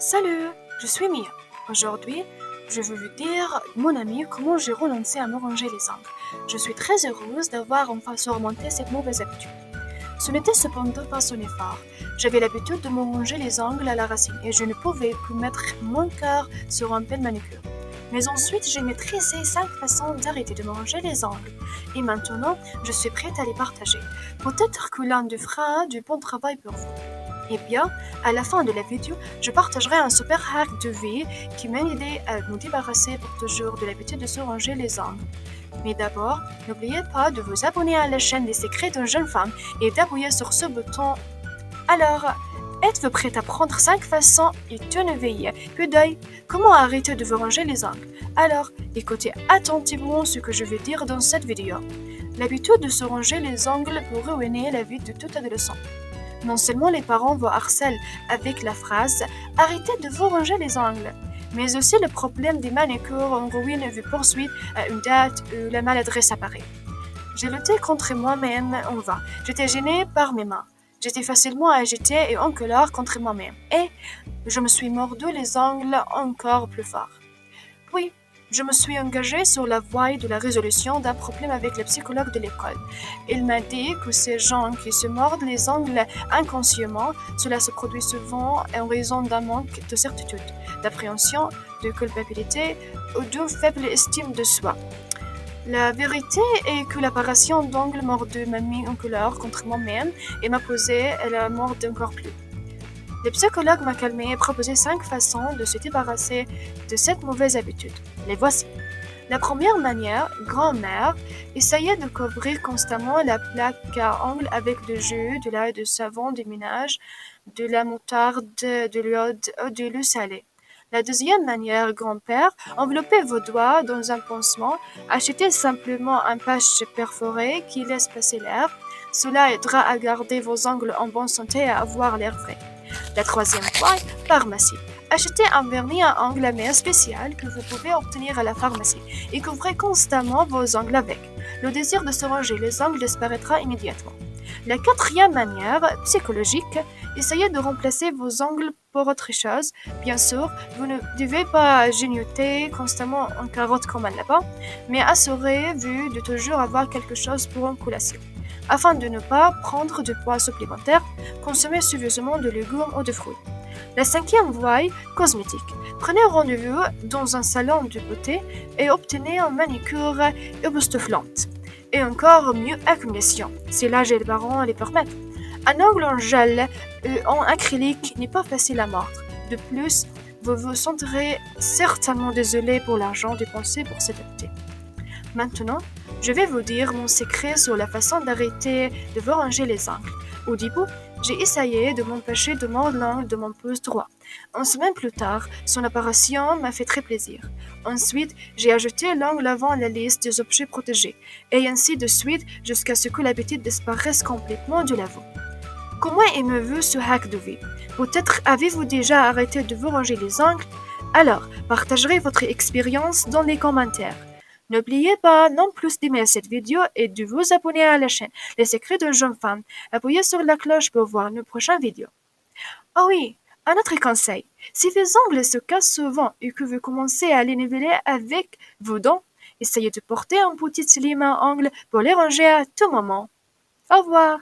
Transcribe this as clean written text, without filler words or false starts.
Salut, je suis Mia. Aujourd'hui, je vais vous dire, mon ami, comment j'ai renoncé à me ranger les ongles. Je suis très heureuse d'avoir enfin surmonté cette mauvaise habitude. Ce n'était cependant pas son effort. J'avais l'habitude de me ranger les ongles à la racine et je ne pouvais plus mettre mon cœur sur un bel manucure. Mais ensuite, j'ai maîtrisé 5 façons d'arrêter de me ranger les ongles. Et maintenant, je suis prête à les partager. Peut-être que l'un de fera du bon travail pour vous. Eh bien, à la fin de la vidéo, je partagerai un super hack de vie qui m'a aidé à me débarrasser pour toujours de l'habitude de se ranger les ongles. Mais d'abord, n'oubliez pas de vous abonner à la chaîne des secrets d'une jeune femme et d'appuyer sur ce bouton. Alors, êtes-vous prête à prendre 5 façons et tenez peu d'œil comment arrêter de vous ranger les ongles? Alors, écoutez attentivement ce que je vais dire dans cette vidéo. L'habitude de se ranger les ongles peut ruiner la vie de tout adolescent. Non seulement les parents vous harcèlent avec la phrase « Arrêtez de vous ranger les ongles », mais aussi le problème des manucures en ruine vous poursuit à une date où la maladresse apparaît. J'ai lutté contre moi-même en vain. J'étais gênée par mes mains. J'étais facilement agitée et en colère contre moi-même. Et je me suis mordu les ongles encore plus fort. Puis, je me suis engagée sur la voie de la résolution d'un problème avec le psychologue de l'école. Il m'a dit que ces gens qui se mordent les ongles inconsciemment, cela se produit souvent en raison d'un manque de certitude, d'appréhension, de culpabilité ou d'une faible estime de soi. La vérité est que l'apparition d'ongles mordus m'a mis en colère contre moi-même et m'a posé à la mordre encore plus. Le psychologue m'a calmé et proposé 5 façons de se débarrasser de cette mauvaise habitude. Les voici. La première manière, grand-mère, essayait de couvrir constamment la plaque à ongles avec du jus, de l'ail de savon de ménage, de la moutarde, de l'iode ou de l'eau salée. La deuxième manière, grand-père, enveloppez vos doigts dans un pansement, achetez simplement un patch perforé qui laisse passer l'air. Cela aidera à garder vos ongles en bonne santé et à avoir l'air frais. La troisième fois, pharmacie. Achetez un vernis à ongles à main spécial que vous pouvez obtenir à la pharmacie et couvrez constamment vos ongles avec. Le désir de se ranger les ongles disparaîtra immédiatement. La quatrième manière, psychologique, essayez de remplacer vos ongles par autre chose. Bien sûr, vous ne devez pas grignoter constamment en carotte comme un lapin, mais assurez-vous de toujours avoir quelque chose pour une collation. Afin de ne pas prendre de poids supplémentaire, consommez suffisamment de légumes ou de fruits. La cinquième voie, cosmétique. Prenez rendez-vous dans un salon de beauté et obtenez une manicure époustouflante. Et encore mieux, accumulation, si l'âge et les parents les permettent. Un ongle en gel ou en acrylique n'est pas facile à mordre. De plus, vous vous sentirez certainement désolé pour l'argent dépensé pour s'adapter. Maintenant, je vais vous dire mon secret sur la façon d'arrêter de vous ranger les ongles. Au début, j'ai essayé de m'empêcher de mordre l'ongle de mon pouce droit. Une semaine plus tard, son apparition m'a fait très plaisir. Ensuite, j'ai ajouté l'ongle avant à la liste des objets protégés, et ainsi de suite jusqu'à ce que l'habitude disparaisse complètement de la vie. Comment aimez-vous ce hack de vie? Peut-être avez-vous déjà arrêté de vous ranger les ongles? Alors, partagerez votre expérience dans les commentaires. N'oubliez pas non plus d'aimer cette vidéo et de vous abonner à la chaîne Les Secrets de Jeune Femme. Appuyez sur la cloche pour voir nos prochaines vidéos. Ah oui, un autre conseil. Si vos ongles se cassent souvent et que vous commencez à les niveler avec vos dents, essayez de porter un petit lime à ongles pour les ranger à tout moment. Au revoir.